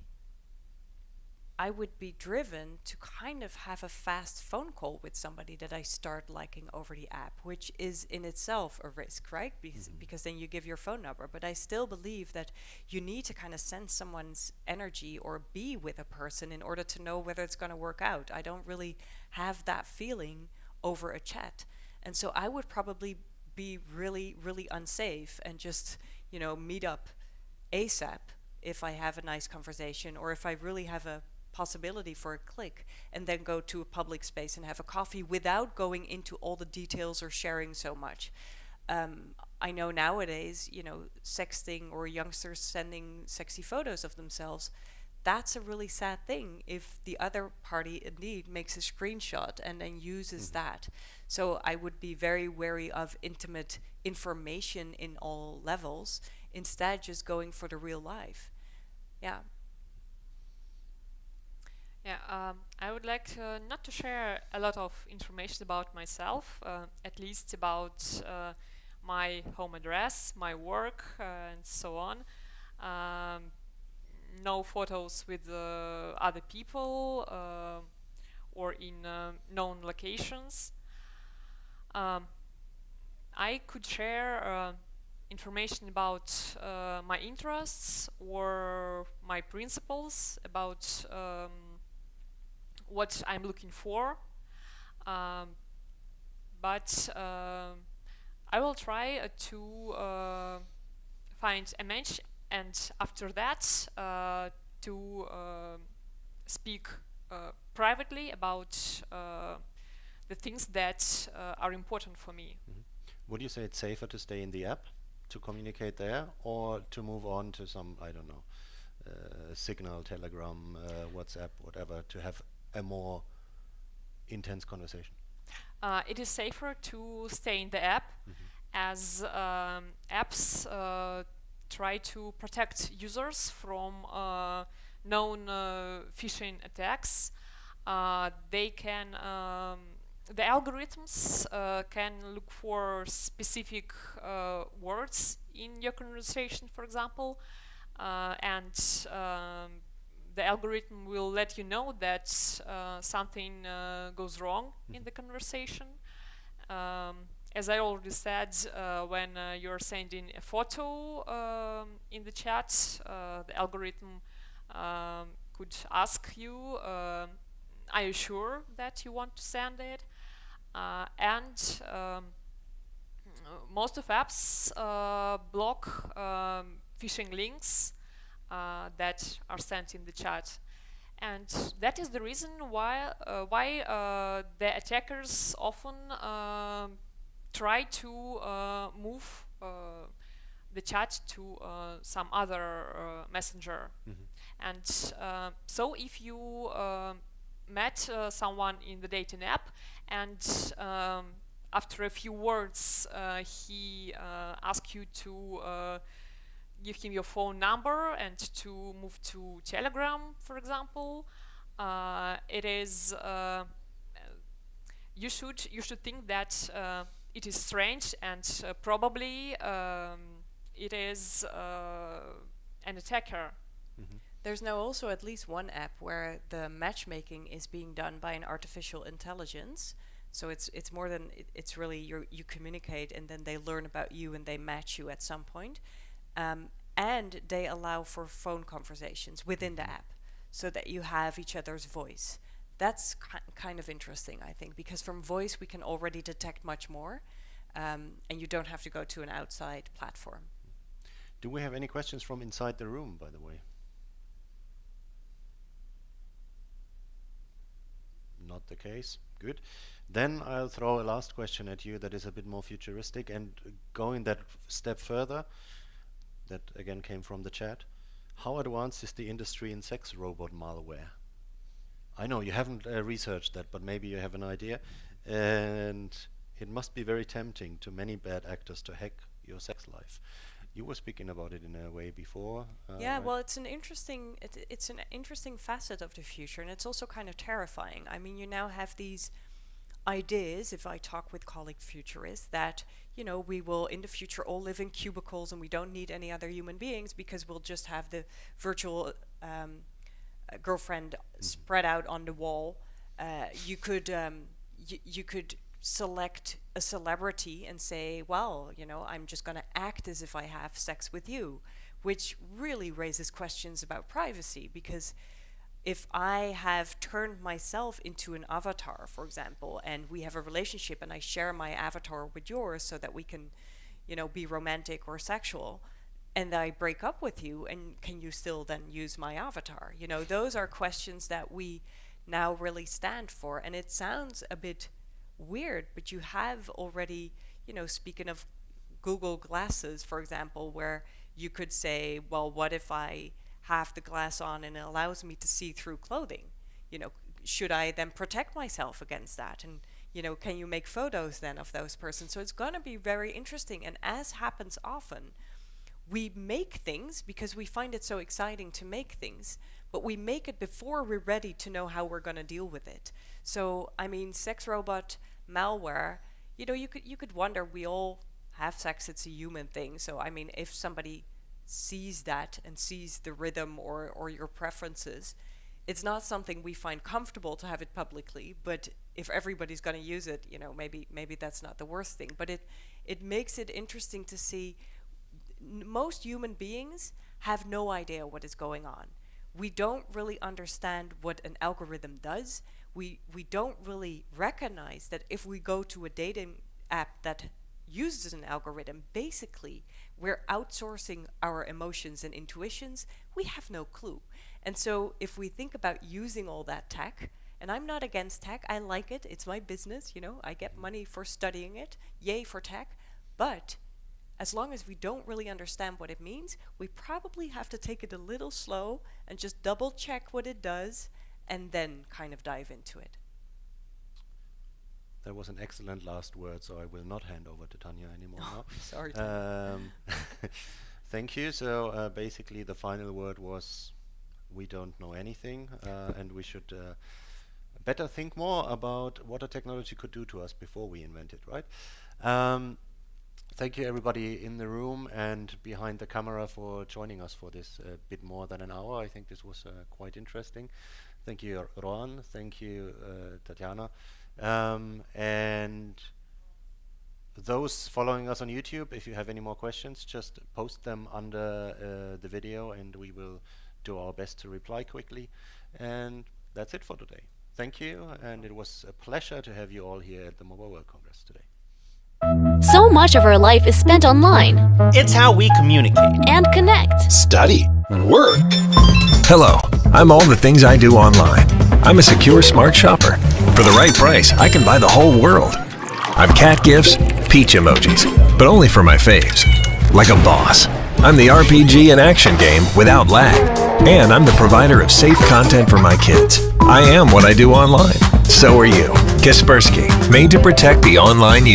driven to kind of have a fast phone call with somebody that I start liking over the app, which is in itself a risk, right? Because then you give your phone number. But I still believe that you need to kind of sense someone's energy or be with a person in order to know whether it's going to work out. I don't really have that feeling over a chat. And so I would probably be really, really unsafe and just, meet up ASAP if I have a nice conversation or if I really have a possibility for a click, and then go to a public space and have a coffee without going into all the details or sharing so much. I know nowadays, sexting or youngsters sending sexy photos of themselves, that's a really sad thing if the other party indeed makes a screenshot and then uses that. So I would be very wary of intimate information in all levels, instead just going for the real life. Yeah. Yeah, I would like not to share a lot of information about myself, at least about my home address, my work, and so on. No photos with other people or in known locations. I could share information about my interests or my principles, about what I'm looking for, but I will try to find a match, and after that to speak privately about the things that are important for me. Would you say it's safer to stay in the app to communicate there, or to move on to some, I don't know, Signal, Telegram, WhatsApp, whatever, to have a more intense conversation? It is safer to stay in the app, as apps try to protect users from known phishing attacks. They can the algorithms can look for specific words in your conversation, for example, and the algorithm will let you know that something goes wrong in the conversation. As I already said, when you're sending a photo in the chat, the algorithm could ask you, are you sure that you want to send it? And most of apps block phishing links that are sent in the chat. And that is the reason why the attackers often try to move the chat to some other messenger. And so if you met someone in the dating app, and after a few words he asks you to give him your phone number and to move to Telegram, for example, it is you should think that it is strange, and probably it is an attacker. There's now also at least one app where the matchmaking is being done by an artificial intelligence. So it's more than it's really you communicate, and then they learn about you and they match you at some point. And they allow for phone conversations within the app, so that you have each other's voice. That's kind of interesting, I think, because from voice we can already detect much more, and you don't have to go to an outside platform. Do we have any questions from inside the room, by the way? Not the case. Good. Then I'll throw a last question at you that is a bit more futuristic, and going that step further, that again came from the chat. How advanced is the industry in sex robot malware? I know you haven't researched that, but maybe you have an idea. And it must be very tempting to many bad actors to hack your sex life. You were speaking about it in a way before. Yeah, right? well, it's an interesting facet of the future, and it's also kind of terrifying. I mean, you now have these ideas, if I talk with colleague futurists, that, you know, we will in the future all live in cubicles and we don't need any other human beings because we'll just have the virtual girlfriend spread out on the wall. You could select a celebrity and say, well, you know, I'm just going to act as if I have sex with you, which really raises questions about privacy, because if I have turned myself into an avatar, for example, and we have a relationship and I share my avatar with yours so that we can, you know, be romantic or sexual, and I break up with you, and can you still then use my avatar? You know, those are questions that we now really stand for. And it sounds a bit weird, but you have already, you know, speaking of Google Glasses, for example, where you could say, well, what if I have the glass on and it allows me to see through clothing? You know, should I then protect myself against that? And, you know, can you make photos then of those persons? So it's going to be very interesting. And as happens often, we make things because we find it so exciting to make things, but we make it before we're ready to know how we're going to deal with it. So, I mean, sex robot malware, you know, you could wonder, we all have sex, it's a human thing. So, I mean, if somebody sees that and sees the rhythm or your preferences, it's not something we find comfortable to have it publicly, but if everybody's going to use it, you know, maybe that's not the worst thing. But it makes it interesting to see most human beings have no idea what is going on. We don't really understand what an algorithm does. We don't really recognize that if we go to a dating app that uses an algorithm, basically we're outsourcing our emotions and intuitions. We have no clue. And so if we think about using all that tech, and I'm not against tech, I like it, it's my business, you know, I get money for studying it, yay for tech, but as long as we don't really understand what it means, we probably have to take it a little slow and just double check what it does and then kind of dive into it. That was an excellent last word, so I will not hand over to Tanya anymore now. Sorry, Tanya. Thank you. So basically the final word was we don't know anything, and we should better think more about what a technology could do to us before we invent it, right? Thank you everybody in the room and behind the camera for joining us for this bit more than an hour. I think this was quite interesting. Thank you, Rohan. Thank you, Tatjana. And those following us on YouTube, if you have any more questions, just post them under the video and we will do our best to reply quickly. And that's it for today. Thank you, and it was a pleasure to have you all here at the Mobile World Congress today. So much of our life is spent online It's how we communicate. and connect. Study. Work. Hello, I'm all the things I do online. I'm a secure smart shopper. For the right price, I can buy the whole world. I'm cat gifts, peach emojis, but only for my faves. Like a boss. I'm the RPG and action game without lag. And I'm the provider of safe content for my kids. I am what I do online. So are you. Kaspersky, made to protect the online